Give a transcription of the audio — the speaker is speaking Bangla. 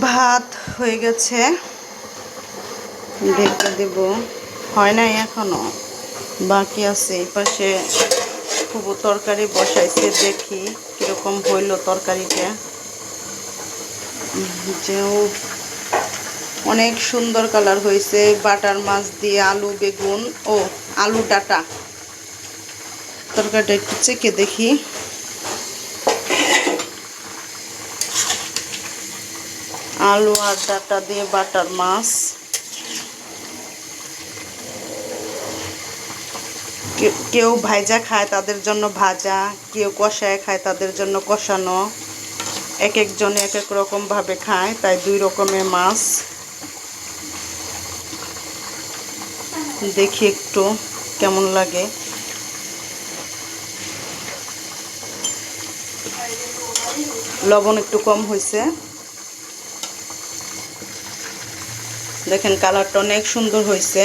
ভাত হয়ে গেছে, ঢেকে দেব। হয় নাই এখনো, বাকি আছে। এই পাশে খুব তরকারি বসাইছে, দেখি কিরকম হইল তরকারিটা। যেও অনেক সুন্দর কালার হয়েছে। বাটার মাছ দিয়ে আলু বেগুন ও আলু ডাটা তরকারিটা একটু চেখে দেখি। আলু আর ডাটা দিয়ে বাটার মাছ। কেউ ভাজা খায় তাদের জন্য ভাজা, কেউ কষায় খায় তাদের জন্য কষানো। এক একজনে এক এক রকম ভাবে খায়, তাই দুই রকমের মাছ। দেখি একটু কেমন লাগে। লবণ একটু কম হয়েছে। দেখেন কালারটা অনেক সুন্দর হয়েছে।